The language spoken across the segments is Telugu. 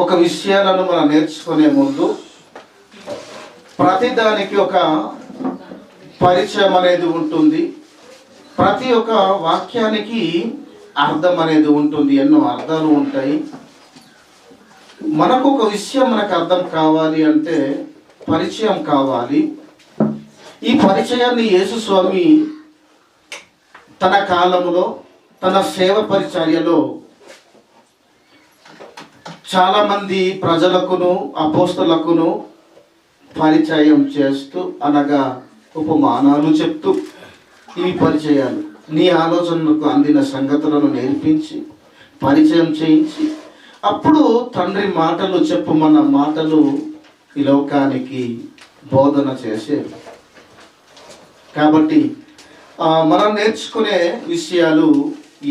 ఒక విషయాలను మనం నేర్చుకునే ముందు ప్రతిదానికి ఒక పరిచయం అనేది ఉంటుంది. ప్రతి ఒక్క వాక్యానికి అర్థం అనేది ఉంటుంది. ఎన్నో అర్థాలు ఉంటాయి. మనకు ఒక విషయం మనకు అర్థం కావాలి అంటే పరిచయం కావాలి. ఈ పరిచయాన్ని యేసు స్వామి తన కాలంలో తన సేవ పరిచర్యలో చాలామంది ప్రజలకును అపోస్తలుకును పరిచయం చేస్తూ, అనగా ఉపమానాలు చెప్తూ, ఇవి పరిచయాలు నీ ఆలోచనలకు అందిన సంగతులను నేర్పించి పరిచయం చేయించి, అప్పుడు తండ్రి మాటలు చెప్పుమన్న మాటలు ఈ లోకానికి బోధన చేసేవి. కాబట్టి మనం నేర్చుకునే విషయాలు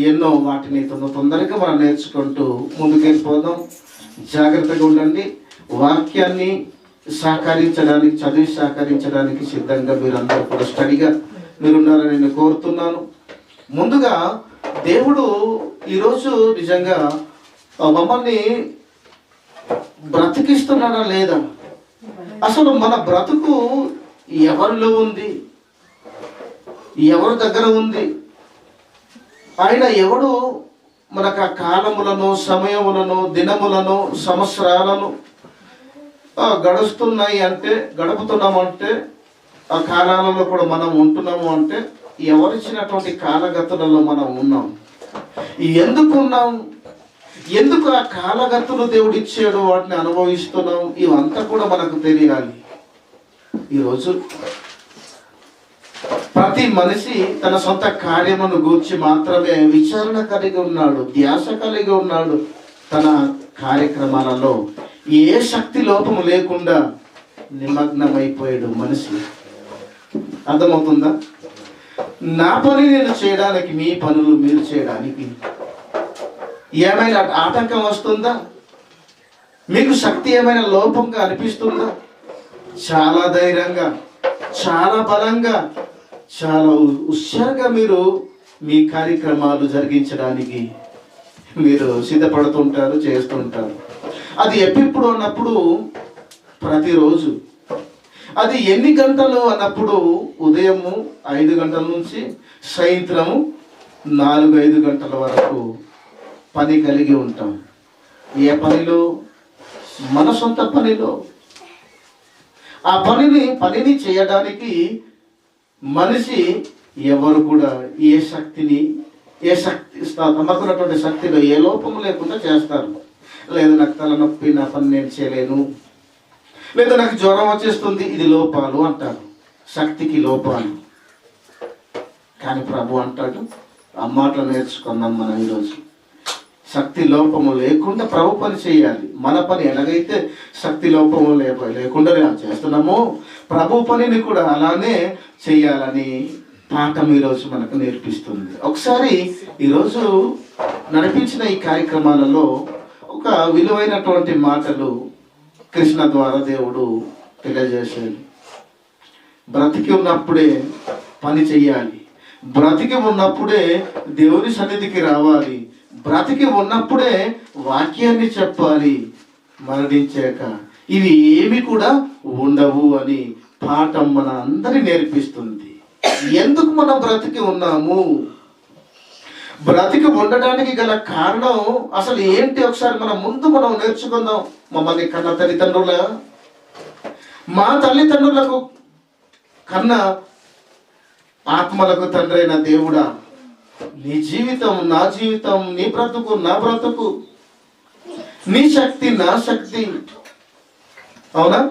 ఎన్నో, వాటిని తొందరగా మనం నేర్చుకుంటూ ముందుకెళ్ళిపోదాం. జాగ్రత్తగా ఉండండి. వాక్యాన్ని సహకరించడానికి, చదివి సహకరించడానికి సిద్ధంగా మీరందరూ కూడా స్టడీగా మీరున్నారని నేను కోరుతున్నాను. ముందుగా దేవుడు ఈరోజు నిజంగా మమ్మల్ని బ్రతికిస్తున్నాడా లేదా, అసలు మన బ్రతుకు ఎవరిలో ఉంది, ఎవరి దగ్గర ఉంది, ఆయన ఎవడు మనకు ఆ కాలములను, సమయములను, దినములను, సంవత్సరాలను గడుస్తున్నాయి అంటే, గడుపుతున్నామంటే, ఆ కాలాలలో కూడా మనం ఉంటున్నాము అంటే ఎవరిచ్చినటువంటి కాలగతులలో మనం ఉన్నాం. ఎందుకు ఉన్నాం, ఎందుకు ఆ కాలగతులు దేవుడు ఇచ్చాడు, వాటిని అనుభవిస్తున్నాం, ఇవంతా కూడా మనకు తెలియాలి. ఈరోజు ప్రతి మనిషి తన సొంత కార్యమును గూర్చి మాత్రమే విచారణ కలిగి ఉన్నాడు, ధ్యాస కలిగి ఉన్నాడు. తన కార్యక్రమాలలో ఏ శక్తి లోపము లేకుండా నిమగ్నమైపోయాడు మనిషి. అర్థమవుతుందా? నా పని నేను చేయడానికి, మీ పనులు మీరు చేయడానికి ఏమైనా ఆటంకం వస్తుందా? మీకు శక్తి ఏమైనా లోపంగా అనిపిస్తుందా? చాలా ధైర్యంగా, చాలా బలంగా, చాలా హుషారుగా మీరు మీ కార్యక్రమాలు జరిగించడానికి మీరు సిద్ధపడుతుంటారు, చేస్తుంటారు. అది ఎప్పుడు అన్నప్పుడు ప్రతిరోజు. అది ఎన్ని గంటలు అన్నప్పుడు ఉదయము 5 గంటల నుంచి సాయంత్రము 4-5 గంటల వరకు పని కలిగి ఉంటాం. ఏ పనిలో? మన సొంత పనిలో. ఆ పనిని చేయడానికి మనిషి ఎవరు కూడా ఏ శక్తి తమకున్నటువంటి శక్తిలో ఏ లోపము లేకుండా చేస్తారు. లేదు నాకు తలనొప్పి, నా పని నేను చేయలేను, లేదా నాకు జ్వరం వచ్చేస్తుంది, ఇది లోపాలు అంటారు, శక్తికి లోపాలు. కానీ ప్రభు అంటాడు, ఆ మాటలు నేర్చుకుందాం మనం ఈరోజు. శక్తి లోపము లేకుండా ప్రభు పని చేయాలి. మన పని ఎలాగైతే శక్తి లోపము లేకుండా చేస్తున్నామో, ప్రభు పనిని కూడా అలానే చేయాలని పాఠం ఈరోజు మనకు నేర్పిస్తుంది. ఒకసారి ఈరోజు నడిపించిన ఈ కార్యక్రమాలలో ఒక విలువైనటువంటి మాటలు కృష్ణ ద్వారా దేవుడు తెలియజేశాడు. బ్రతికి ఉన్నప్పుడే పని చెయ్యాలి, బ్రతికి ఉన్నప్పుడే దేవుని సన్నిధికి రావాలి, బ్రతికి ఉన్నప్పుడే వాక్యాన్ని చెప్పాలి, మరణించాక ఇవి ఏమి కూడా ఉండవు అని పాఠం మన అందరి నేర్పిస్తుంది. ఎందుకు మనం బ్రతికి ఉన్నాము, బ్రతికి ఉండడానికి గల కారణం అసలు ఏంటి, ఒకసారి మనం నేర్చుకుందాం. మమ్మల్ని కన్న తల్లిదండ్రుల, మా తల్లిదండ్రులకు కన్న ఆత్మలకు తండ్రి అయిన దేవుడా, నీ జీవితం నా జీవితం, నీ బ్రతుకు నా బ్రతుకు, నీ శక్తి నా శక్తి, అవునా?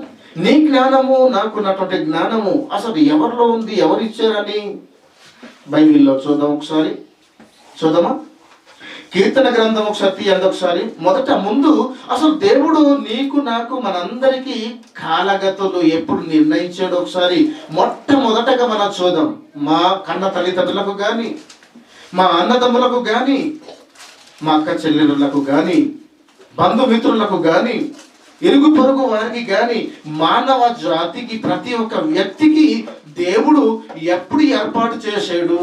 నీ జ్ఞానము నాకున్నటువంటి జ్ఞానము అసలు ఎవరిలో ఉంది, ఎవరు ఇచ్చారని బైబిల్లో చూద్దాం. ఒకసారి చూద్దామా? కీర్తన గ్రంథం ఒకసారి తీయండి. ఒకసారి ముందు అసలు దేవుడు నీకు నాకు మనందరికీ కాలగతులు ఎప్పుడు నిర్ణయించాడు ఒకసారి మొట్టమొదటగా మనం చూద్దాం. మా కన్న తల్లిదండ్రులకు కానీ, మా అన్నదమ్ములకు కానీ, మా అక్క చెల్లెళ్ళకు కానీ, బంధుమిత్రులకు కానీ, ఇరుగు పొరుగు వారికి కానీ, మానవ జాతికి ప్రతి ఒక్క వ్యక్తికి దేవుడు ఎప్పుడు ఏర్పాటు చేశాడు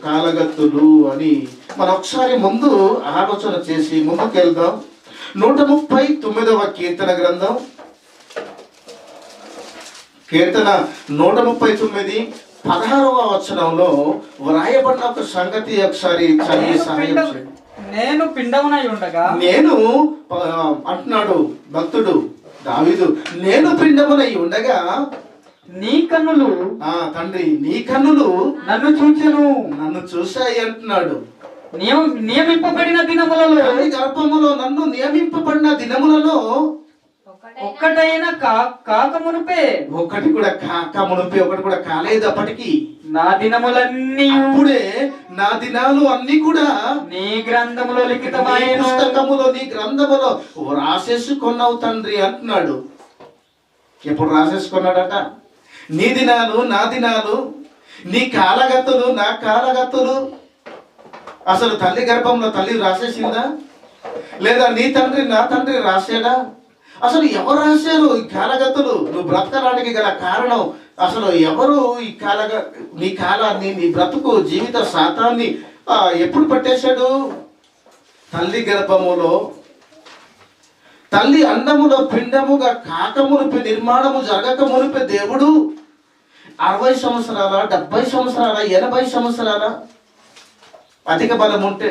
కాలగతులు అని మనం ఒకసారి ముందు ఆలోచన చేసి ముందుకెళ్దాం. 139వ కీర్తన గ్రంథం, కీర్తన 139 16వ వచనంలో వ్రాయబడిన ఒక సంగతి ఒకసారి చదివి సహాయం చేయండి. నేను పిండమునై ఉండగా, నేను అంటున్నాడు భక్తుడు దావీదు, నేను పిండమునై ఉండగా నీ కన్నులు తండ్రి నీ కన్నులు నన్ను చూచెను, నన్ను చూశాయి అంటున్నాడు. నియమింపబడిన దినములలో, గర్భములో నన్ను నియమింపబడిన దినములలో ఒక్కటైన కాక మునుపే, ఒకటి కూడా కాక మునుపే, ఒకటి కూడా కాలేదు అప్పటికి. నా దినములన్నీ అప్పుడే నా దినాలు అన్ని కూడా నీ గ్రంథములో లిఖితమైన పుస్తకములో నీ గ్రంథములో రాసేసుకున్నావు తండ్రి అంటున్నాడు. ఎప్పుడు రాసేసుకున్నాడట? నీ దినాలు నా దినాలు, నీ కాలగతులు నా కాలగతులు. అసలు తల్లి గర్భంలో తల్లి రాసేసిందా? లేదా నీ తండ్రి నా తండ్రి రాసాడా? అసలు ఎవరు రాశారు ఈ కాలగతులు? నువ్వు బ్రతకడానికి గల కారణం అసలు ఎవరు? ఈ నీ కాలాన్ని, నీ బ్రతుకు జీవిత శాతాన్ని ఎప్పుడు పట్టేశాడు? తల్లి గర్భములో, తల్లి అన్నములో పిండముగా కాకమునిపి, నిర్మాణము జరగక మునిపి దేవుడు 60 సంవత్సరాల, 70 సంవత్సరాల, 80 సంవత్సరాల అధిక బలం ఉంటే,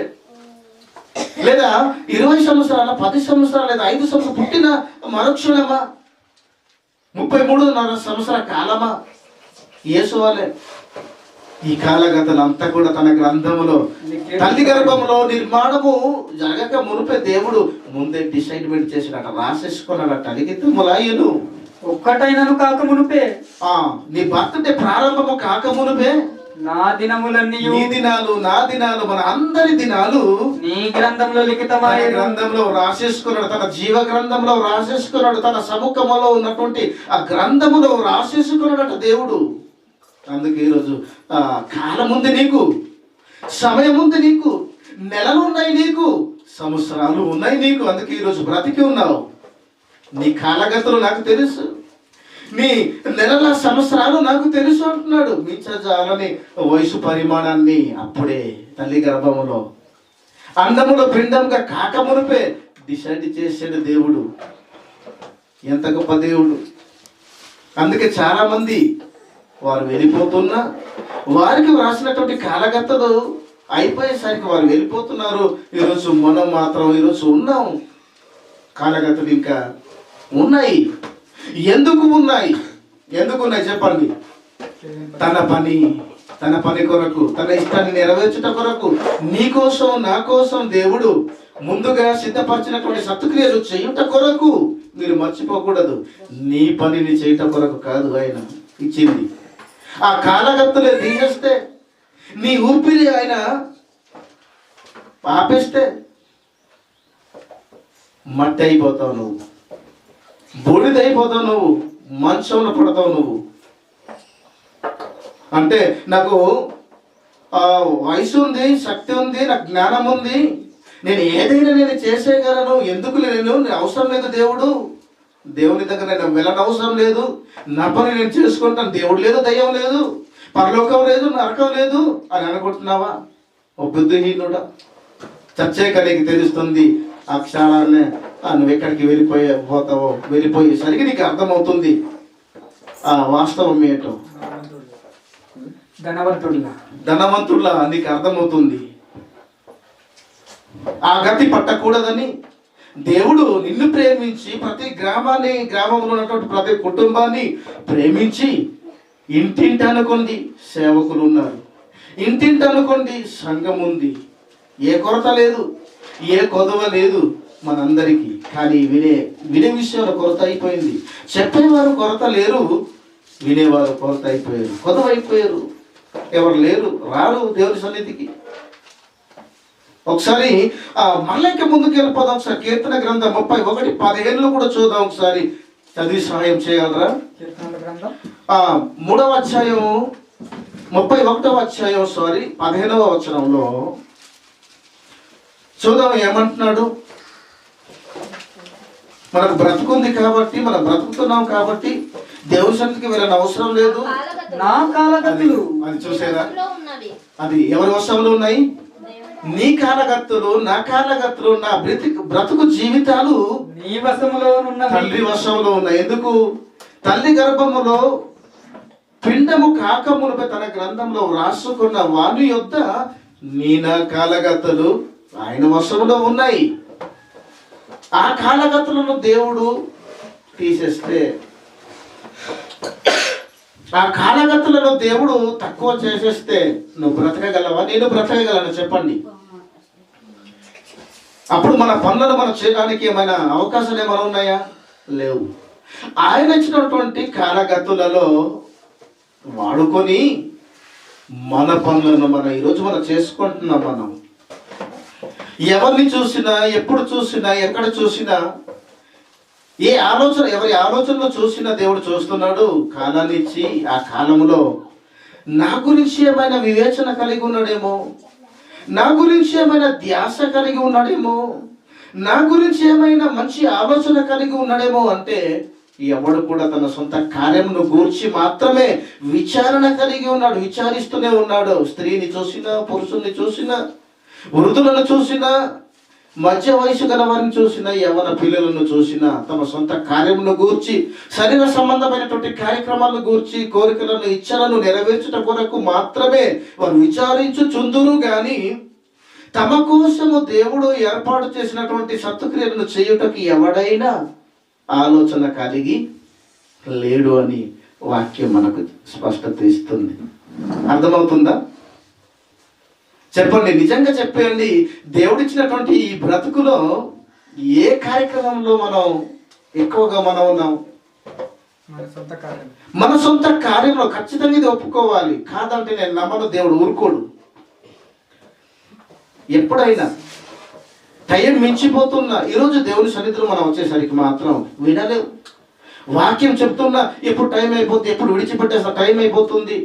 లేదా 20 సంవత్సరాల, 10 సంవత్సరాలు, లేదా 5 సంవత్సరాలు పుట్టిన మరుక్షణమా, 33.5 సంవత్సరాల కాలమా? యేసు వాళ్ళే ఈ కాలగతలు అంతా కూడా తన గ్రంథములో, తల్లి గర్భంలో నిర్మాణము జరగక మునిపే దేవుడు ముందే డిసైడ్మెంట్ చేసినట్ట, రాసేసుకున్నాడట. అడిగితే ములాయును ఒక్కటైనను కాక మునుపే, నీ బర్త్డే ప్రారంభము కాక మునుపే నా దినములన్నీ, నీ దినాలు నా దినాలు, మన అందరి దినాలు నీ గ్రంథంలో లిఖితమైన గ్రంథంలో రాసేసుకున్నాడు. తన జీవ గ్రంథంలో రాసేసుకున్నాడు. తన సముఖములో ఉన్నటువంటి ఆ గ్రంథములో రాసేసుకున్నాడట దేవుడు. అందుకే ఈరోజు కాలం ఉంది నీకు, సమయం ఉంది నీకు, నెలలు ఉన్నాయి నీకు, సంవత్సరాలు ఉన్నాయి నీకు. అందుకే ఈరోజు బ్రతికి ఉన్నావు. నీ కాలగతులు నాకు తెలుసు, నీ నెలల సంవత్సరాలు నాకు తెలుసు అంటున్నాడు. మించజాలని వయసు పరిమాణాన్ని అప్పుడే తల్లి గర్భములో అన్నములో పిండంగా కాకమునిపే డిసైడ్ చేసాడు దేవుడు. ఎంత గొప్ప దేవుడు! అందుకే చాలా మంది వారు వెళ్ళిపోతున్నా, వారికి వ్రాసినటువంటి కాలగతలు అయిపోయేసరికి వారు వెళ్ళిపోతున్నారు. ఈరోజు మనం మాత్రం ఈరోజు ఉన్నాం. కాలగతలు ఇంకా ఉన్నాయి. ఎందుకు ఉన్నాయి? చెప్పండి. తన పని కొరకు, తన ఇష్టాన్ని నెరవేర్చుట కొరకు, నీ కోసం నా కోసం దేవుడు ముందుగా సిద్ధపరిచినటువంటి సత్క్రియలు చేయుట కొరకు. మీరు మర్చిపోకూడదు, నీ పనిని చేయట కొరకు కాదు ఆయన ఇచ్చింది. ఆ కాలగత్తులే తీసేస్తే, నీ ఊపిరి ఆయన ఆపేస్తే మట్టి అయిపోతావు నువ్వు, బూడిదైపోతావు నువ్వు, మంచంలో పడతావు నువ్వు. అంటే నాకు వయసు ఉంది, శక్తి ఉంది, నాకు జ్ఞానం ఉంది, నేను ఏదైనా నేను చేసేయగలను, ఎందుకు నేను అవసరం లేదు దేవుడు, దేవుని దగ్గర నేను వెళ్ళనవసరం లేదు, నా పని నేను చేసుకుంటాను, దేవుడు లేదు, దయ్యం లేదు, పరలోకం లేదు, నరకం లేదు అని అనుకుంటున్నావా? ఓ బుద్ధిహీనుడా, చచ్చాక నీకు తెలుస్తుంది ఆ క్షణాన్ని. నువ్వు ఎక్కడికి పోతావో, వెళ్ళిపోయేసరికి నీకు అర్థమవుతుంది ఆ వాస్తవం ఏంటో. ధనవంతుడిలా నీకు అర్థమవుతుంది. ఆ గతి పట్టకూడదని దేవుడు నిన్ను ప్రేమించి ప్రతి గ్రామంలో ఉన్నటువంటి ప్రతి కుటుంబాన్ని ప్రేమించి, ఇంటింటి అనుకోండి సేవకులు ఉన్నారు, ఇంటింటి అనుకోండి సంఘం ఉంది. ఏ కొరత లేదు, ఏ కొదవ లేదు మనందరికీ. కానీ వినే విషయంలో కొరత అయిపోయింది. చెప్పేవారు కొరత లేరు, వినేవారు కొరత అయిపోయారు, కొదవ అయిపోయారు. ఎవరు లేరు, రారు దేవుని సన్నిధికి. ఒకసారి మళ్ళీ ముందుకు వెళ్ళిపోదాం. ఒకసారి కీర్తన గ్రంథం 31:15 కూడా చూద్దాం. ఒకసారి చదివి సహాయం చేయగలరా? 3వ అధ్యాయం 31వ అధ్యాయం 15వ వచనంలో చూద్దాం ఏమంటున్నాడు. మనకు బ్రతుకుంది కాబట్టి, మనం బ్రతుకుతున్నాం కాబట్టి దేవుని సన్నిధికి వెళ్ళని అవసరం లేదు. నా కాలగతులు అది చూసారా? అది ఎవరి వశంలో ఉన్నాయి? నీ కాలగత్తులు, నా కాలగత్తులు, నా బ్రతుకు జీవితాలు నీ వశములో ఉన్నవి. తండ్రి వశంలో ఉన్నాయి. ఎందుకు? తల్లి గర్భములో పిండము కాకమునుపై తన గ్రంథంలో రాసుకున్న వాని యొద్ద నీ నా కాలగత్తులు ఆయన వశంలో ఉన్నాయి. ఆ కాలగతులను దేవుడు తీసేస్తే, ఆ కాలగతులను దేవుడు తక్కువ చేసేస్తే నువ్వు బ్రతకగలవా? నేను బ్రతకగలను చెప్పండి. అప్పుడు మన పనులను మనం చేయడానికి ఏమైనా అవకాశాలు ఏమైనా ఉన్నాయా? లేవు. ఆయన ఇచ్చినటువంటి కాలగతులలో వాడుకొని మన పనులను ఈరోజు మనం చేసుకుంటున్నాం. మనం ఎవరిని చూసినా, ఎప్పుడు చూసినా, ఎక్కడ చూసినా, ఎవరి ఆలోచనలో చూసినా దేవుడు చూస్తున్నాడు. కాలాన్ని ఇచ్చి ఆ కాలంలో నా గురించి ఏమైనా వివేచన కలిగి ఉన్నాడేమో, నా గురించి ఏమైనా ధ్యాస కలిగి ఉన్నాడేమో, నా గురించి ఏమైనా మంచి ఆలోచన కలిగి ఉన్నాడేమో అంటే ఎవడు కూడా తన సొంత కార్యమును గూర్చి మాత్రమే విచారణ కలిగి ఉన్నాడు, విచారిస్తూనే ఉన్నాడు. స్త్రీని చూసినా, పురుషుల్ని చూసినా, వృద్ధులను చూసినా, మధ్య వయసు గల వారిని చూసినా, యవన పిల్లలను చూసినా తమ సొంత కార్యమును గూర్చి, శరీర సంబంధమైనటువంటి కార్యక్రమాలను గూర్చి, కోరికలను, ఇచ్చలను నెరవేర్చుట కొరకు మాత్రమే వారు విచారించుచుందురు గాని తమ కోసము దేవుడు ఏర్పాటు చేసినటువంటి సత్క్రియలను చేయుటకు ఎవడైనా ఆలోచన కలిగి లేడు అని వాక్యం మనకు స్పష్టత ఇస్తుంది. అర్థమవుతుందా? చెప్పండి, నిజంగా చెప్పండి. దేవుడిచ్చినటువంటి ఈ బ్రతుకులో ఏ కార్యక్రమంలో మనం ఎక్కువగా ఉన్నాం? మన సొంత కార్యంలో. ఖచ్చితంగా ఇది ఒప్పుకోవాలి. కాదంటే నేను నమ్మను. దేవుడు ఊరుకోడు. ఎప్పుడైనా టైం మించిపోతున్నా, ఈరోజు దేవుని సన్నిధిలో మనం వచ్చేసరికి మాత్రం వినలేవు. వాక్యం చెప్తున్నా ఎప్పుడు టైం అయిపోతుంది, ఎప్పుడు విడిచిపెట్టేస్తా, టైం అయిపోతుంది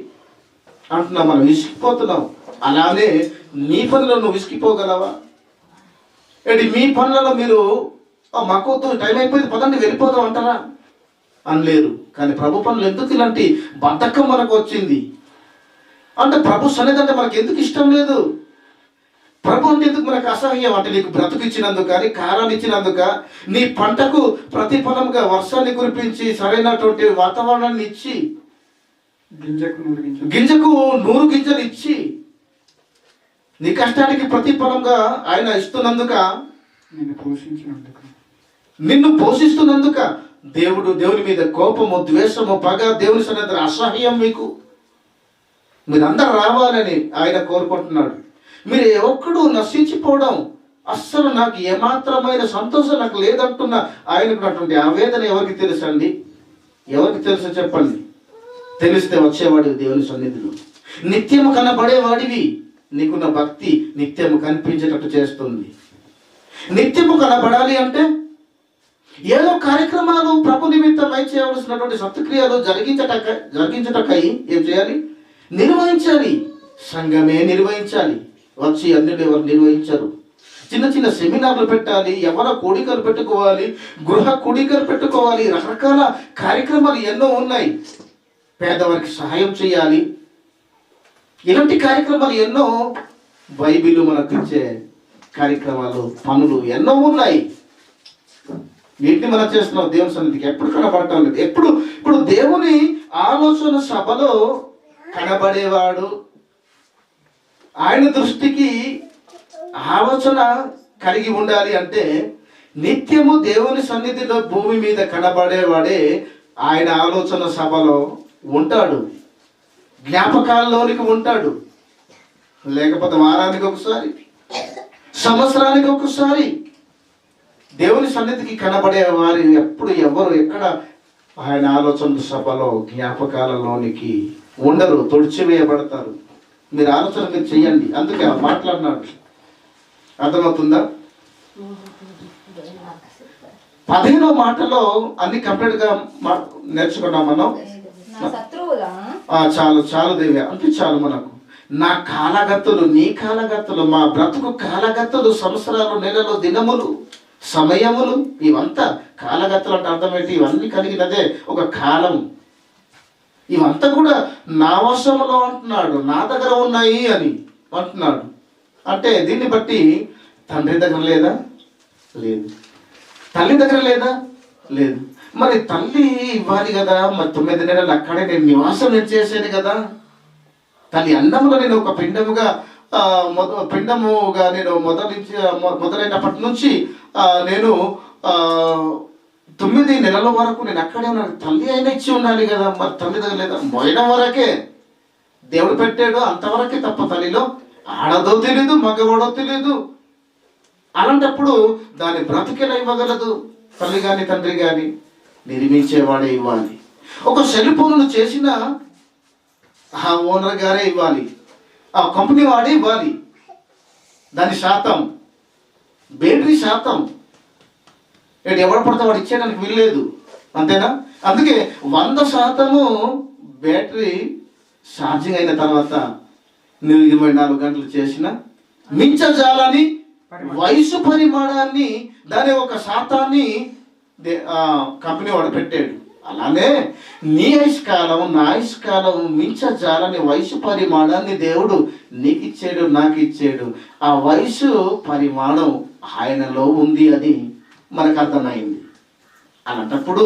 అంటున్నాం. మనం విసిగిపోతున్నాం. అలానే నీ పనిలో నువ్వు విసిగిపోగలవా? ఏంటి మీ పనులలో మీరు మాకు టైం అయిపోయింది పదండి వెళ్ళిపోదాం అంటారా? అనలేరు. కానీ ప్రభు పనులు ఎందుకు ఇలాంటి బద్ధకం మనకు వచ్చింది అంటే, ప్రభు సన్నిధి అంటే మనకు ఎందుకు ఇష్టం లేదు? ప్రభు అంటే ఎందుకు మనకు అసహ్యం అంటే, నీకు బ్రతుకు ఇచ్చినందుకు, కానీ కాలాన్ని ఇచ్చినందుక, నీ పంటకు ప్రతిఫలంగా వర్షాన్ని కురిపించి సరైనటువంటి వాతావరణాన్ని ఇచ్చి, గింజకు 100 గింజలు ఇచ్చి, నీ కష్టానికి ప్రతిఫలంగా ఆయన ఇస్తున్నందుక, నిన్ను పోషిస్తున్నందుక దేవుని మీద కోపము, ద్వేషము, పగ, దేవుని సన్నిధిలో అసహ్యం మీకు, మీరందరూ రావాలని ఆయన కోరుకుంటున్నాడు. మీరు ఒక్కడు నశించిపోవడం అస్సలు నాకు ఏమాత్రమైన సంతోషం నాకు లేదంటున్న ఆయనకున్నటువంటి ఆవేదన ఎవరికి తెలుసండి? ఎవరికి తెలుసు చెప్పండి? తెలిస్తే వచ్చేవాడివి దేవుని సన్నిధిలో, నిత్యము కనబడేవాడివి. నీకున్న భక్తి నిత్యము కనిపించేటట్టు చేస్తుంది. నిత్యము కనబడాలి అంటే ఏదో కార్యక్రమాలు ప్రభు నిమిత్తమై చేయవలసినటువంటి సత్క్రియలు జరిగించటకై ఏం చేయాలి? నిర్వహించాలి. సంఘమే నిర్వహించాలి. వచ్చి అన్యులు ఎవరు నిర్వహించరు. చిన్న చిన్న సెమినార్లు పెట్టాలి, యవన కూడికలు పెట్టుకోవాలి, గృహ కూడికలు పెట్టుకోవాలి, రకరకాల కార్యక్రమాలు ఎన్నో ఉన్నాయి. పేదవారికి సహాయం చేయాలి. ఇలాంటి కార్యక్రమాలు ఎన్నో, బైబిల్ మనకు ఇచ్చే కార్యక్రమాలు, పనులు ఎన్నో ఉన్నాయి. వీటిని మనం చేస్తున్నాం దేవుని సన్నిధికి. ఎప్పుడు కనబడటం లేదు. ఇప్పుడు దేవుని ఆలోచన సభలో కనబడేవాడు, ఆయన దృష్టికి ఆలోచన కలిగి ఉండాలి అంటే నిత్యము దేవుని సన్నిధిలో భూమి మీద కనబడేవాడే ఆయన ఆలోచన సభలో ఉంటాడు, జ్ఞాపకాల్లోనికి ఉంటాడు. లేకపోతే వారానికి ఒకసారి, సంవత్సరానికి ఒకసారి దేవుని సన్నిధికి కనబడే వారు ఎవరు ఎక్కడ ఆయన ఆలోచన సభలో జ్ఞాపకాలలోనికి ఉండరు, తుడిచివేయబడతారు. మీరు ఆలోచన మీరు చెయ్యండి. అందుకే మాట్లాడినాడు. అర్థమవుతుందా? 15వ మాటలో అన్ని కంప్లీట్గా నేర్చుకున్నాం మనం. చాలు దేవి, అంటే చాలు మనకు. నా కాలగతులు, నీ కాలగతులు, మా బ్రతుకు కాలగతులు, సంవత్సరాలు, నెలలు, దినములు, సమయములు, ఇవంతా కాలగతులు అంటే అర్థం ఏంటి? ఇవన్నీ కలిగినదే ఒక కాలం. ఇవంతా కూడా నా వశంలో అంటున్నాడు, నా దగ్గర ఉన్నాయి అని అంటున్నాడు. అంటే దీన్ని బట్టి తండ్రి దగ్గర లేదా? లేదు. తల్లి దగ్గర లేదా? లేదు. మరి తల్లి ఇవ్వాలి కదా, మరి 9 నెలలు అక్కడే నేను నివాసం చేసేది కదా. తల్లి అన్నంలో నేను ఒక పిండముగా పిండముగా నేను మొదలైనప్పటి నుంచి నేను 9 నెలల వరకు నేను అక్కడే ఉన్నాను. తల్లి అయినా ఇచ్చి ఉండాలి కదా, మరి తల్లి దగ్గర లేదా? మోయడం వరకే దేవుడు పెట్టాడు, అంతవరకే తప్ప తల్లిలో ఆడదో తెలీదు, మగవాడో తెలీదు. అలాంటప్పుడు దాని బ్రతికెలా ఇవ్వగలదు? తల్లి కానీ తండ్రి కానీ నిర్మించేవాడే ఇవ్వాలి. ఒక సెల్ ఫోన్ను చేసిన ఆ ఓనర్ గారే ఇవ్వాలి, ఆ కంపెనీ వాడే ఇవ్వాలి. దాని శాతం, బ్యాటరీ శాతం ఎవడు పడితే వాడు ఇచ్చేయడానికి వీల్లేదు, అంతేనా? అందుకే 100% బ్యాటరీ ఛార్జింగ్ అయిన తర్వాత నువ్వు 24 గంటలు చేసిన మించజాలని వయసు పరిమాణాన్ని దాని ఒక శాతాన్ని కంపెనీ వాడు పెట్టాడు. అలానే నీ ఆయుష్కాలం నా ఆయుష్కాలం మించజాలని వయసు పరిమాణాన్ని దేవుడు నీకు ఇచ్చాడు, నాకు ఇచ్చాడు. ఆ వయసు పరిమాణం ఆయనలో ఉంది అని మనకు అర్థమైంది. అలాంటప్పుడు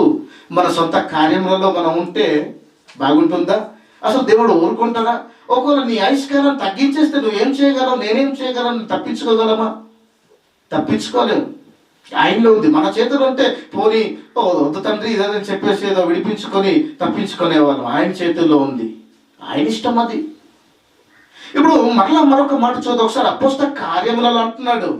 మన సొంత కార్యములలో మనం ఉంటే బాగుంటుందా? అసలు దేవుడు ఊరుకుంటాడా? ఒకవేళ నీ ఆయుష్కాలం తగ్గించేస్తే నువ్వేం చేయగలవు, నేనేం చేయగలను? తప్పించుకోగలమా? తప్పించుకోలేము. ఆయనలో ఉంది. మన చేతులు ఉంటే పోనీ వద్దు తండ్రి ఇదని చెప్పేసి ఏదో విడిపించుకొని తప్పించుకునేవాళ్ళం. ఆయన చేతుల్లో ఉంది, ఆయన ఇష్టం అది. ఇప్పుడు మరొక మాట చూద్దాం ఒకసారి. అపోస్తల కార్యములలో అంటున్నాడు,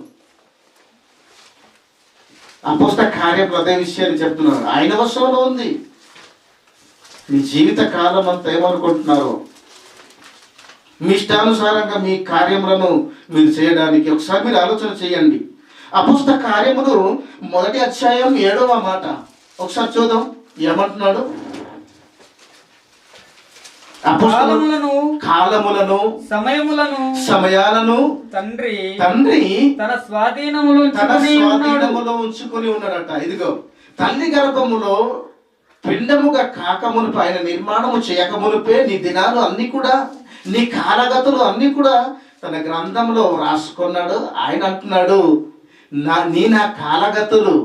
అపోస్తల కార్యములు అదే విషయాన్ని చెప్తున్నాడు. ఆయన వశంలో ఉంది. మీ జీవిత కాలం అంతా ఏమనుకుంటున్నారో, మీ ఇష్టానుసారంగా మీ కార్యములను మీరు చేయడానికి ఒకసారి మీరు ఆలోచన చేయండి. అపోస్తల కార్యములు 1వ అధ్యాయం 7వ మాట ఒకసారి చూద్దాం. ఏమంటున్నాడు? కాలములను సమయాలను తండ్రి తన స్వాధీనములో ఉంచుకొని ఉన్నాడట. ఇదిగో తల్లి గర్భములో పిండముగా కాకమునుపు, ఆయన నిర్మాణము చేయకమునుపే నీ దినాలు అన్ని కూడా, నీ కాలగతులు అన్ని కూడా తన గ్రంథంలో రాసుకున్నాడు. ఆయన అంటున్నాడు, నా కాలగతులు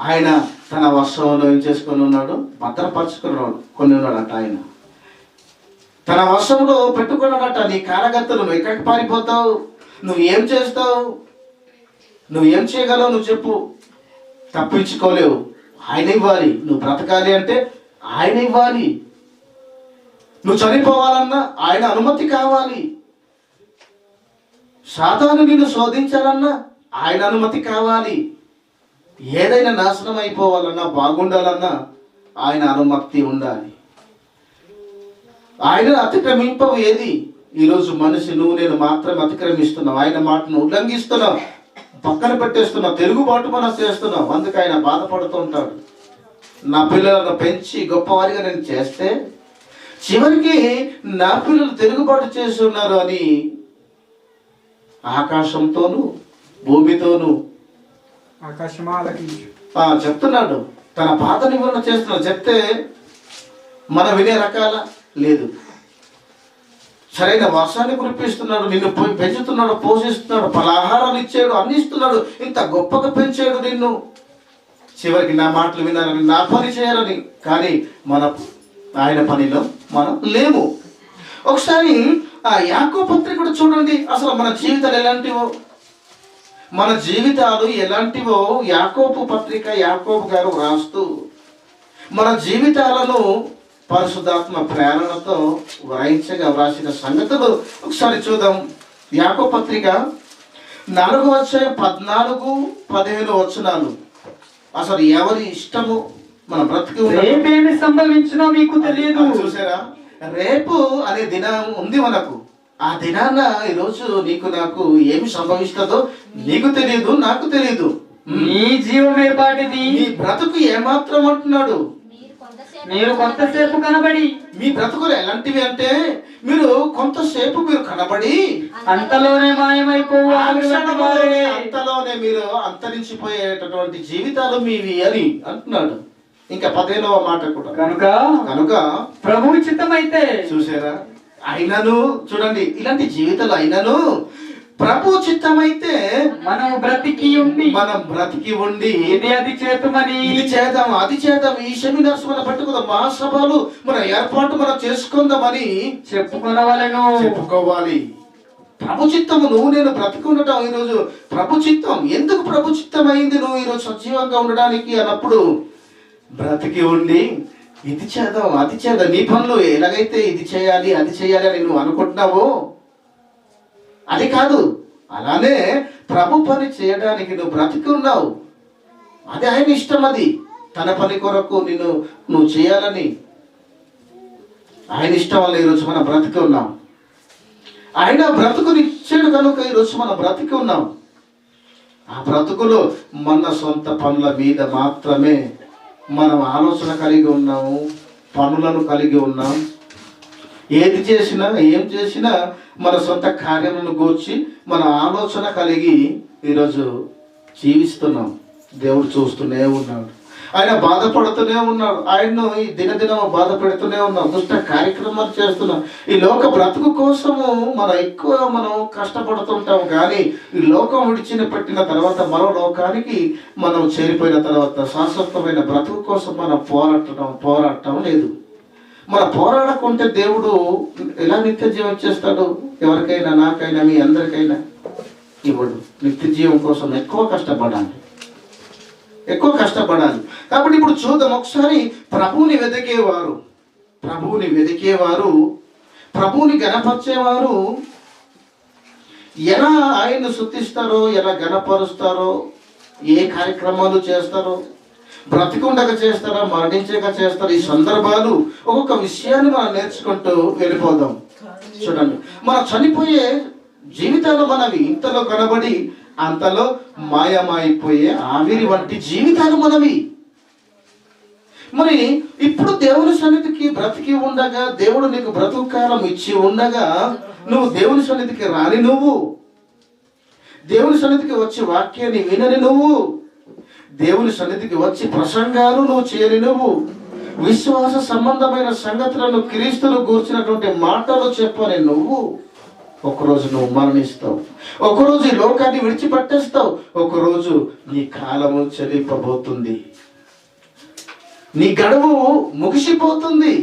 ఆయన తన వశంలో ఏం చేసుకొని ఉన్నాడు, భద్రపరచుకున్నాడు, కొన్ని ఉన్నాడట. ఆయన తన వశంలో పెట్టుకున్నాడట. నీ కాలగతులు, నువ్వు ఎక్కడికి పారిపోతావు, నువ్వు ఏం చేస్తావు, నువ్వేం చేయగలవు, నువ్వు చెప్పు. తప్పించుకోలేవు. ఆయన ఇవ్వాలి. నువ్వు బ్రతకాలి అంటే ఆయన ఇవ్వాలి. నువ్వు చనిపోవాలన్నా ఆయన అనుమతి కావాలి. సాతాను నిన్ను శోధించాలన్నా ఆయన అనుమతి కావాలి. ఏదైనా నాశనం అయిపోవాలన్నా, బాగుండాలన్నా ఆయన అనుమతి ఉండాలి. ఆయన అతిక్రమింపవు ఏది. ఈరోజు మనిషి నువ్వు నేను మాత్రం అతిక్రమిస్తున్నావు, ఆయన మాటను ఉల్లంఘిస్తున్నావు, పక్కన పెట్టేస్తున్నావు, తిరుగుబాటు మనం చేస్తున్నావు. అందుకు ఆయన బాధపడుతుంటాడు. నా పిల్లలను పెంచి గొప్పవారిగా నేను చేస్తే చివరికి నా పిల్లలు తిరుగుబాటు చేస్తున్నారు అని ఆకాశంతోనూ భూమితోనూ చెప్తున్నాడు. తన బాధ నివారణ చేస్తున్నాడు. చెప్తే మన వినే రకాల లేదు. సరైన వర్షాన్ని కురిపిస్తున్నాడు, నిన్ను పెంచుతున్నాడు, పోషిస్తున్నాడు, పలాహారాలు ఇచ్చాడు, అన్ని ఇస్తున్నాడు. ఇంత గొప్పగా పెంచాడు నిన్ను. చివరికి నా మాటలు వినాలని, నా పని చేయాలని, కానీ ఆయన పనిలో మనం లేము. ఒకసారి ఆ యాకోబు పత్రిక కూడా చూడండి. అసలు మన జీవితాలు ఎలాంటివో, మన జీవితాలు ఎలాంటివో యాకోబు పత్రిక యాకోబు గారు రాస్తూ మన జీవితాలను పరిశుద్ధాత్మ ప్రేరణతో వ్రాసిన సంగతులు ఒకసారి చూద్దాం. యాకోబు పత్రిక 4వ అధ్యాయం 14-15 వచనాలు. అసలు ఎవరి ఇష్టము మన బ్రతుకు రేపేమి సంభవించినా మీకు తెలియదు. చూసారా? రేపు అనే దినం ఉంది మనకు. ఆ దినాన ఈరోజు నీకు నాకు ఏమి సంభవిస్తుందో నీకు తెలియదు, నాకు తెలియదు. నీ జీవమే పాటిది, నీ బ్రతుకు ఏమాత్రం అంటున్నాడు. మీరు కొంతసేపు కనబడి, మీ బ్రతుకులు ఎలాంటివి అంటే మీరు కొంతసేపు మీరు కనబడి అంతలోనే మాయమైపోవు, అంతలోనే మీరు అంతరించిపోయేటటువంటి జీవితాలు మీవి అని అంటున్నాడు. ఇంకా 15వ మాట కూడా, కనుక ప్రభు చిత్తమైతే. చూసారా? అయినను చూడండి, ఇలాంటి జీవితాలు అయినను ప్రభు చిత్తమైతే మనం బ్రతికి ఉండి ఇది అది చేతమని ఇది చేద్దాం అది చేద్దాం, ఈ సెమినార్స్ మనం పట్టుకుందాం, మహాసభలు మన ఏర్పాటు మనం చేసుకుందామని చెప్పుకోవాలి. ప్రభు చిత్తము నువ్వు నేను బ్రతికి ఉండటం ఈరోజు ప్రభు చిత్తం. ఎందుకు ప్రభు చిత్తం అయింది నువ్వు ఈరోజు సజీవంగా ఉండడానికి అన్నప్పుడు బ్రతికి ఉండి ఇది చేద్దాం అది చేద్దాం, నీ పనులు ఎలాగైతే ఇది చేయాలి అది చేయాలి అని నువ్వు అనుకుంటున్నావో అది కాదు. అలానే ప్రభు పని చేయడానికి నువ్వు బ్రతికి ఉన్నావు, అది ఆయన ఇష్టం. అది తన పని కొరకు నువ్వు చేయాలని ఆయన ఇష్టం వల్ల ఈరోజు మనం బ్రతికి ఉన్నాం. ఆయన బ్రతుకునిచ్చాడు కనుక ఈరోజు మనం బ్రతికి ఉన్నాం. ఆ బ్రతుకులో మన సొంత పనుల మీద మాత్రమే మనం ఆలోచన కలిగి ఉన్నాము, పనులను కలిగి ఉన్నాం. ఏది చేసినా ఏం చేసినా మన సొంత కార్యములను గూర్చి మన ఆలోచన కలిగి ఈరోజు జీవిస్తున్నాం. దేవుడు చూస్తూనే ఉన్నాడు, ఆయన బాధపడుతూనే ఉన్నాడు, ఆయన్ను ఈ దినదినం బాధ పెడుతూనే ఉన్నాం, దుష్ట కార్యక్రమాలు చేస్తున్నాం. ఈ లోక బ్రతుకు కోసము మనం కష్టపడుతుంటాం. కానీ ఈ లోకం పెట్టిన తర్వాత మరో లోకానికి మనం చేరిపోయిన తర్వాత శాశ్వతమైన బ్రతుకు కోసం మనం పోరాటం లేదు. మన పోరాడకుంటే దేవుడు ఎలా నిత్య జీవం చేస్తాడు? ఎవరికైనా, నాకైనా, మీ అందరికైనా ఇవ్వడు. నిత్య జీవం కోసం ఎక్కువ కష్టపడాలి. కాబట్టి ఇప్పుడు చూద్దాం ఒకసారి. ప్రభువుని వెతికేవారు, ప్రభువుని గణపరిచేవారు ఎలా ఆయన్ను స్తుతిస్తారో, ఎలా గణపరుస్తారో, ఏ కార్యక్రమాలు చేస్తారో, బ్రతికుండగా చేస్తారా, మరణించగా చేస్తారా, ఈ సందర్భాలు ఒక్కొక్క విషయాన్ని మనం నేర్చుకుంటూ వెళ్ళిపోదాం. చూడండి, మనం చనిపోయే జీవితాలు మనవి ఇంతలో కనబడి అంతలో మాయమైపోయే ఆవిరి వంటి జీవితాలు మనవి. మరి ఇప్పుడు దేవుని సన్నిధికి బ్రతికి ఉండగా, దేవుడు నీకు బ్రతుకు కాలం ఇచ్చి ఉండగా నువ్వు దేవుని సన్నిధికి రాని, నువ్వు దేవుని సన్నిధికి వచ్చి వాక్యాన్ని వినని, నువ్వు దేవుని సన్నిధికి వచ్చి ప్రసంగాలు నువ్వు చేయని, నువ్వు విశ్వాస సంబంధమైన సంగతులను క్రీస్తును గూర్చినటువంటి మాటలు చెప్పని నువ్వు ఒకరోజు నువ్వు మరణిస్తావు, ఒకరోజు ఈ లోకాన్ని విడిచిపెట్టేస్తావు, ఒకరోజు నీ కాలము చెల్లింపబోతుంది, నీ గడువు ముగిసిపోతుంది.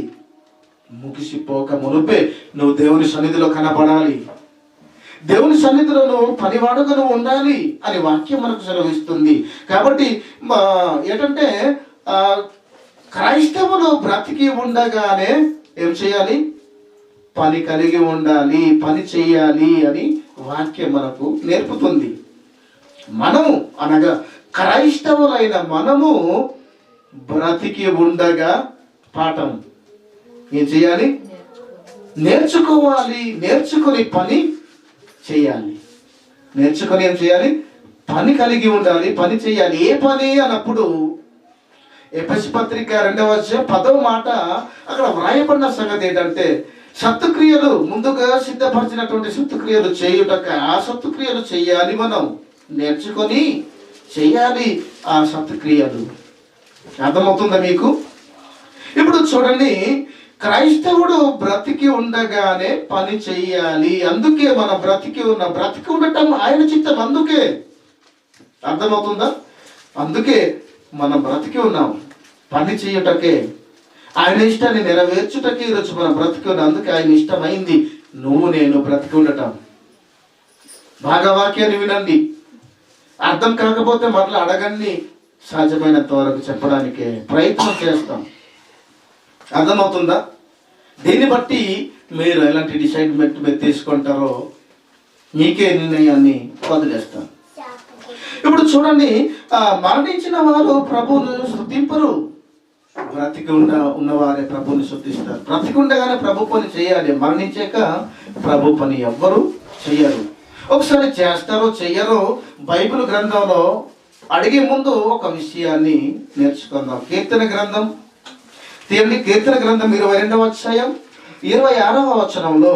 ముగిసిపోక మునుపే నువ్వు దేవుని సన్నిధిలో కనపడాలి, దేవుని సన్నిధిలో నువ్వు పనివాడుగా నువ్వు ఉండాలి అని వాక్యం మనకు సెలవిస్తుంది. కాబట్టి ఏంటంటే క్రైస్తవులు బ్రతికి ఉండగానే ఏం చేయాలి? పని కలిగి ఉండాలి, పని చేయాలి అని వాక్యం మనకు నేర్పుతుంది. మనము అనగా క్రైస్తవులైన మనము బ్రతికి ఉండగా పాఠం ఏం చేయాలి? నేర్చుకోవాలి. నేర్చుకొని పని చేయాలి. నేర్చుకొని ఏం చేయాలి? పని కలిగి ఉండాలి, పని చేయాలి. ఏ పని అన్నప్పుడు ఎఫెసీ పత్రిక 2వ అధ్యాయం 10వ మాట అక్కడ వ్రాయబడిన సంగతి ఏంటంటే, సత్క్రియలు ముందుగా సిద్ధపరిచినటువంటి సత్క్రియలు చేయుటక, ఆ సత్క్రియలు చేయాలి. మనం నేర్చుకొని చేయాలి ఆ సత్క్రియలు. అర్థమవుతుందా మీకు? ఇప్పుడు చూడండి, క్రైస్తవుడు బ్రతికి ఉండగానే పని చెయ్యాలి. అందుకే మన బ్రతికి ఉండటం ఆయన చిత్తం. అందుకే అర్థమవుతుందా? అందుకే మనం బ్రతికి ఉన్నాం పని చేయుటకే, ఆయన ఇష్టాన్ని నెరవేర్చుటకే ఈరోజు మనం బ్రతికి ఉన్నాం. అందుకే ఆయన ఇష్టమైంది నువ్వు నేను బ్రతికి ఉండటం. బాగా వాక్యాన్ని వినండి, అర్థం కాకపోతే మరలా అడగండి, సాధ్యమైనంత వరకు చెప్పడానికి ప్రయత్నం చేస్తాం. అర్థమవుతుందా? దీన్ని బట్టి మీరు ఎలాంటి డిసైడ్మెంట్ మీరు తీసుకుంటారో మీకే నిర్ణయాన్ని వదిలేస్తాం. ఇప్పుడు చూడండి, మరణించిన వారు ప్రభువును స్తుతింపరు, బ్రతికి ఉన్నవారే ప్రభువుని స్తుతిస్తారు. బ్రతికి ఉండగానే ప్రభు పని చేయాలి, మరణించాక ప్రభు పని ఎవ్వరు చెయ్యరు. ఒకసారి చేస్తారో చెయ్యరో బైబిల్ గ్రంథంలో అడిగే ముందు ఒక విషయాన్ని నేర్చుకుందాం. కీర్తన గ్రంథం తీయండి. కీర్తన గ్రంథం 22వ అధ్యాయం 26వ వచనంలో,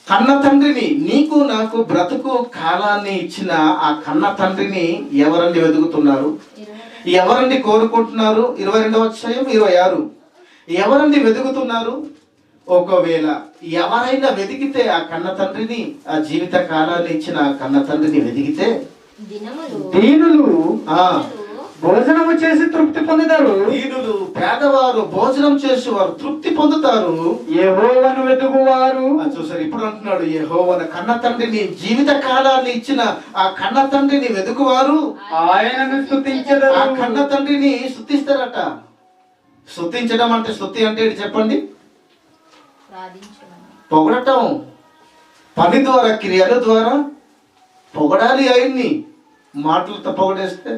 కన్న తండ్రిని, నీకు నాకు బ్రతుకు కాలాన్ని ఇచ్చిన ఆ కన్న తండ్రిని ఎవరండి వెతుకుతున్నారు? ఎవరండి కోరుకుంటున్నారు? 22వ అధ్యాయం 26. ఎవరిని వెతుకుతున్నారు? ఒకవేళ ఎవరైనా వెతికితే ఆ కన్న తండ్రిని, ఆ జీవిత కాలాన్ని ఇచ్చిన ఆ కన్న తండ్రిని వెతికితే దీనులు ఆ భోజనము చేసి తృప్తి పొందుతారు. దీనులు, పేదవారు భోజనం చేసి వారు తృప్తి పొందుతారు. యెహోవాను వెతుకువారు. చూసారు, ఇప్పుడు అంటున్నాడు యెహోవాను, కన్న తండ్రిని, జీవిత కాలాన్ని ఇచ్చిన ఆ కన్న తండ్రిని వెతుకువారు ఆయనను స్తుతించెదరు. ఆ కన్న తండ్రిని స్తుతిస్తారట. స్తుతించడం అంటే, స్తుతి అంటే ఏంటి చెప్పండి? పొగడటం. పని ద్వారా, క్రియల ద్వారా పొగడాలి ఆయన్ని. మాటలతో పొగడేస్తే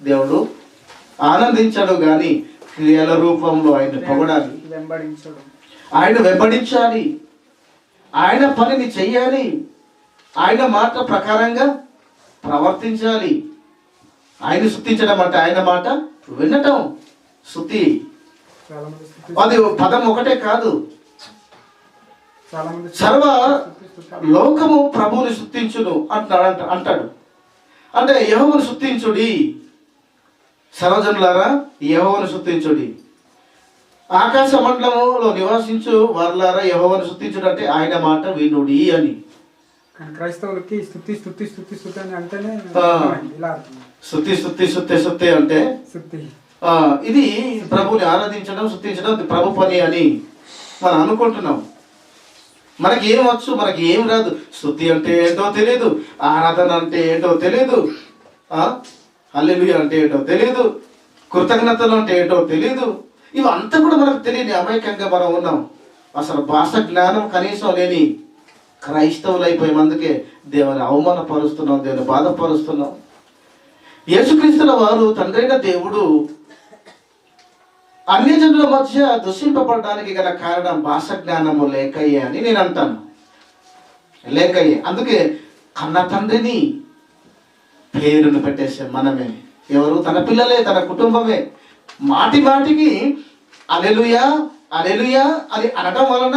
దేవుడు ఆనందించాడు, కానీ క్రియల రూపంలో ఆయన పొగడాలి, ఆయన వెంబడించాలి, ఆయన పనిని చెయ్యాలి, ఆయన మాట ప్రకారంగా ప్రవర్తించాలి. ఆయన స్తుతించడం అంటే ఆయన మాట వినటం స్తుతి. అది పదం ఒకటే కాదు, సర్వ లోకము ప్రభువుని స్తుతించును అంటాడు. అంటే యెహోవాను స్తుతించుడి, సర్వజనులారా యెహోవాను స్తుతించుడి, ఆకాశ మండలంలో నివాసించు వారులారా యెహోవాను స్తుతించుడు అంటే ఆయన మాట వినుడి అని. క్రైస్తవులకి స్తుతి స్తుతి స్తుతి స్తుతి అని అంటేనే స్తుతి స్తుతి స్తుతి స్తుతి అంటే ఇది ప్రభుని ఆరాధించడం, స్తుతించడం ప్రభు పని అని మనం అనుకుంటున్నాం. మనకి ఏం వచ్చు, మనకి ఏం రాదు. స్తుతి అంటే ఏంటో తెలియదు, ఆరాధన అంటే ఏంటో తెలియదు, హల్లెలూయా అంటే ఏంటో తెలియదు, కృతజ్ఞతలు అంటే ఏంటో తెలియదు. ఇవంతా కూడా మనకు తెలియని అమాయకంగా మనం ఉన్నాం. అసలు భాష జ్ఞానం కనీసం లేని క్రైస్తవులు అయిపోయాం. అందుకే దేవుని అవమానపరుస్తున్నాం, దేవుని బాధపరుస్తున్నాం. యేసుక్రీస్తుల వారు తండ్రైన దేవుడు అన్యజనుల మధ్య దూషింపబడడానికి గల కారణం భాష జ్ఞానము లేకయ్యే అని నేను అంటాను. లేకయ్యే. అందుకే కన్న తండ్రిని పేరును పెట్టేసే మనమే. ఎవరు? తన పిల్లలే, తన కుటుంబమే. మాటి మాటికి హల్లెలూయా హల్లెలూయా అని అనడం వలన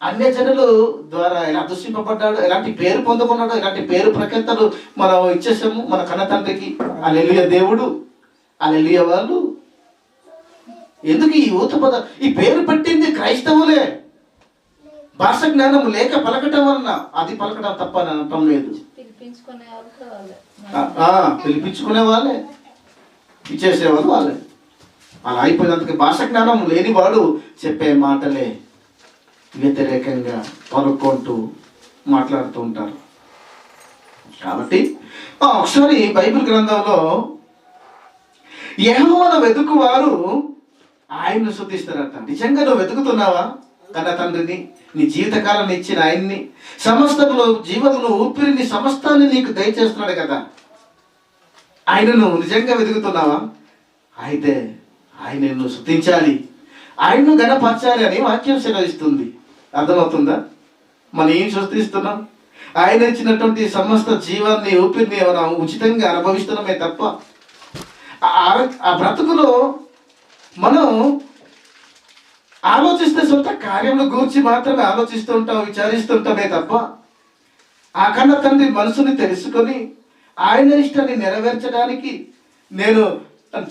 అన్యజనులు ద్వారా ఎలా దూషింపబడ్డాడు, ఎలాంటి పేరు పొందుకున్నాడు, ఎలాంటి పేరు ప్రఖ్యాతలు మనం ఇచ్చేసాము మన కన్న తండ్రికి. హల్లెలూయా దేవుడు, హల్లెలూయా వాళ్ళు. ఎందుకు ఈ ఊత పద, ఈ పేరు పెట్టింది క్రైస్తవులే. భాష జ్ఞానం లేక పలకటం వలన, అది పలకడం తప్ప అని అనటం లేదు. పిలిపించుకునే వాళ్ళే, ఇచ్చేసేవాళ్ళు వాళ్ళే. అలా అయిపోయినందుకు భాష జ్ఞానం లేని వాడు చెప్పే మాటలే వ్యతిరేకంగా పలుకుంటూ మాట్లాడుతూ ఉంటారు. కాబట్టి ఒకసారి బైబిల్ గ్రంథంలో యెహోవాను వెతుకువారు ఆయన్ను స్తుతిస్తారట. నిజంగా నువ్వు వెతుకుతున్నావా కన్న తండ్రిని, నీ జీవితకాలాన్ని ఇచ్చిన ఆయన్ని, సమస్తములో జీవమును ఊపిరిని సమస్తాన్ని నీకు దయచేస్తున్నాడు కదా, ఆయనను నిజంగా వెతుకుతున్నావా? అయితే ఆయనను స్తుతించాలి, ఆయన్ను గణపరచాలి అని వాక్యం సెలవిస్తుంది. అర్థమవుతుందా? మనం ఏం స్తుతిస్తున్నాం? ఆయన ఇచ్చినటువంటి సమస్త జీవాన్ని, ఊపిరిని మనం ఉచితంగా అనుభవిస్తున్నామే తప్ప ఆ బ్రతుకులో మనం ఆలోచిస్తే సొంత కార్యముల గురించి మాత్రమే ఆలోచిస్తూ ఉంటాం, విచారిస్తుంటామే తప్ప ఆ కన్న తండ్రి మనసుని తెలుసుకొని ఆయన ఇష్టాన్ని నెరవేర్చడానికి నేను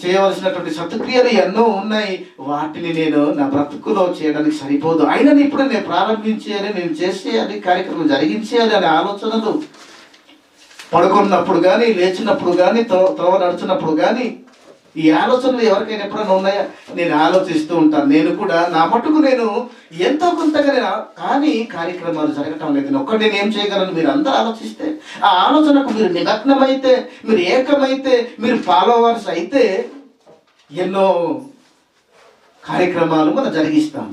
చేయవలసినటువంటి సత్క్రియలు ఎన్నో ఉన్నాయి, వాటిని నేను నా బ్రతుకులో చేయడానికి సరిపోదు, ఆయనని ఇప్పుడు నేను ప్రారంభించేయాలి, నేను చేసేయాలి, కార్యక్రమం జరిగించేయాలి అనే ఆలోచనలు పడుకున్నప్పుడు కానీ, లేచినప్పుడు కానీ, త్రోవ నడుచున్నప్పుడు కానీ ఈ ఆలోచనలు ఎవరికైనా ఎప్పుడైనా ఉన్నాయా? నేను ఆలోచిస్తూ ఉంటాను. నేను కూడా నా మటుకు నేను ఎంతో కొంతగా, కానీ కార్యక్రమాలు జరగటం లేదు. ఒక్కటి నేను ఏం చేయగలను? మీరు అందరూ ఆలోచిస్తే, ఆ ఆలోచనకు మీరు నిమగ్నమైతే, మీరు ఏకమైతే, మీరు ఫాలోవర్స్ అయితే ఎన్నో కార్యక్రమాలు మనం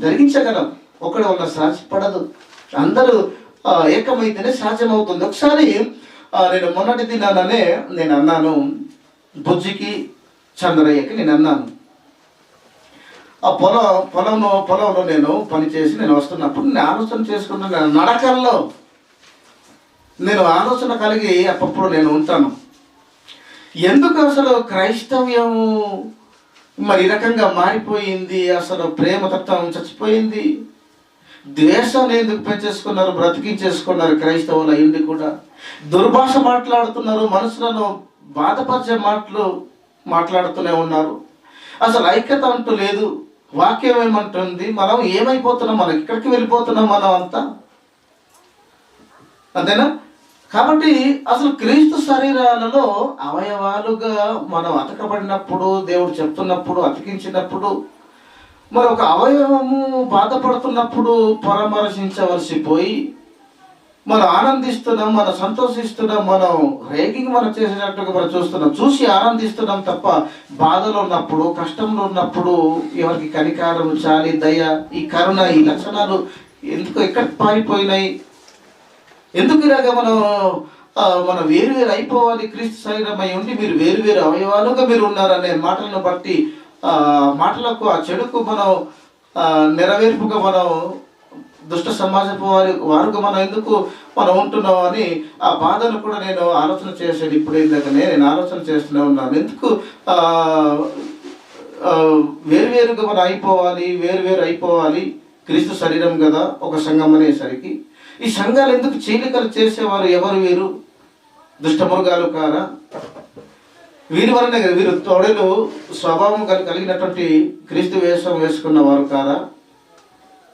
జరిగించగలం. ఒకటి వల్ల సాధ్యపడదు. అందరూ ఏకమైతేనే సాధ్యమవుతుంది. ఒకసారి నేను మొన్నటి దినాననే నేను అన్నాను, బుజ్జికి చంద్రయ్యకి నేను అన్నాను, ఆ పొలంలో నేను పనిచేసి నేను వస్తున్నప్పుడు నేను ఆలోచన చేసుకున్నాను. నడకల్లో నేను ఆలోచన కలిగి అప్పుడు నేను ఉంటాను. ఎందుకు అసలు క్రైస్తవ్యం మరి ఈ రకంగా మారిపోయింది? అసలు ప్రేమతత్వం చచ్చిపోయింది. ద్వేషాన్ని ఎందుకు పెంచేసుకున్నారు, బ్రతికించేసుకున్నారు? క్రైస్తవులు అయింది కూడా దుర్భాష మాట్లాడుతున్నారు, మనసులను బాధపరిచే మాటలు మాట్లాడుతూనే ఉన్నారు. అసలు ఐక్యత అంటూ లేదు. వాక్యం ఏమంటుంది? మనం ఏమైపోతున్నాం, మనం ఎక్కడికి వెళ్ళిపోతున్నాం మనం అంతా, అంతేనా? కాబట్టి అసలు క్రీస్తు శరీరాలలో అవయవాలుగా మనం అతకబడినప్పుడు, దేవుడు చెప్తున్నప్పుడు, అతికించినప్పుడు, మరి ఒక అవయవము బాధపడుతున్నప్పుడు పరామర్శించవలసి పోయి మనం ఆనందిస్తున్నాం, మనం సంతోషిస్తున్నాం, మనం రేగింగ్ మనం చేసేటట్టుగా మనం చూస్తున్నాం, చూసి ఆనందిస్తున్నాం తప్ప బాధలో ఉన్నప్పుడు, కష్టంలో ఉన్నప్పుడు ఎవరికి కనికారం, చాలి, దయ, ఈ కరుణ, ఈ లక్షణాలు ఎందుకు ఎక్కడికి పారిపోయినాయి? ఎందుకు ఇలాగ మనం వేరు వేరు అయిపోవాలి? క్రీస్తు శరీరం అయి ఉండి మీరు వేరు వేరు అవయవాలుగా మీరు ఉన్నారనే మాటలను బట్టి మాటలకు, ఆ చెడుకు మనం నెరవేర్పుగా మనం దుష్ట సమాజపు వారుగా మనం ఎందుకు మనం ఉంటున్నాం అని ఆ బాధను కూడా నేను ఆలోచన చేశాను. ఇప్పుడు ఏంటంటే నేను ఆలోచన చేస్తూనే ఉన్నాను, ఎందుకు వేరువేరుగా మనం అయిపోవాలి, వేరు అయిపోవాలి? క్రీస్తు శరీరం కదా ఒక సంఘం అనేసరికి ఈ సంఘాలు ఎందుకు చీలికలు చేసేవారు ఎవరు? వీరు దుష్ట మృగాలు కారా? వీరి వలనే వీరు తోడలు స్వభావం కలిగినటువంటి క్రీస్తు వేషం వేసుకున్న వారు కారా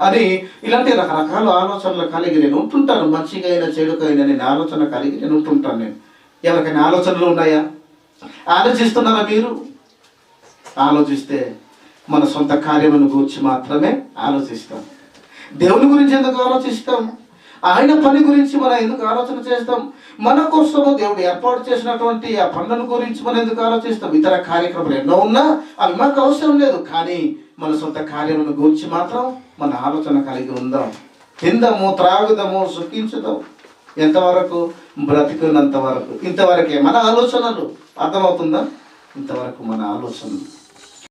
అని ఇలాంటి రకరకాల ఆలోచనలు కలిగి నేను ఉంటుంటాను. మంచిగా అయినా చెడుకైనా నేను ఆలోచన కలిగి నేను ఉంటుంటాను. నేను ఎవరికైనా ఆలోచనలు ఉన్నాయా? ఆలోచిస్తున్నారా మీరు? ఆలోచిస్తే మన సొంత కార్యములను గురించి మాత్రమే ఆలోచిస్తాం. దేవుని గురించి ఎందుకు ఆలోచిస్తాం? ఆయన పని గురించి మనం ఎందుకు ఆలోచన చేస్తాం? మన కోసము దేవుడు ఏర్పాటు చేసినటువంటి ఆ పనులను గురించి మనం ఎందుకు ఆలోచిస్తాం? ఇతర కార్యక్రమాలు ఎన్నో ఉన్నా అవి మాకు అవసరం లేదు, కానీ మన సొంత కార్యములను గురించి మాత్రం మన ఆలోచన కలిగి ఉందాం. తిందాము, త్రాగుదాము, సుఖించుదాం. ఎంతవరకు? బ్రతికున్నంత వరకు. ఇంతవరకే మన ఆలోచనలు. అర్థమవుతుందా? ఇంతవరకు మన ఆలోచనలు.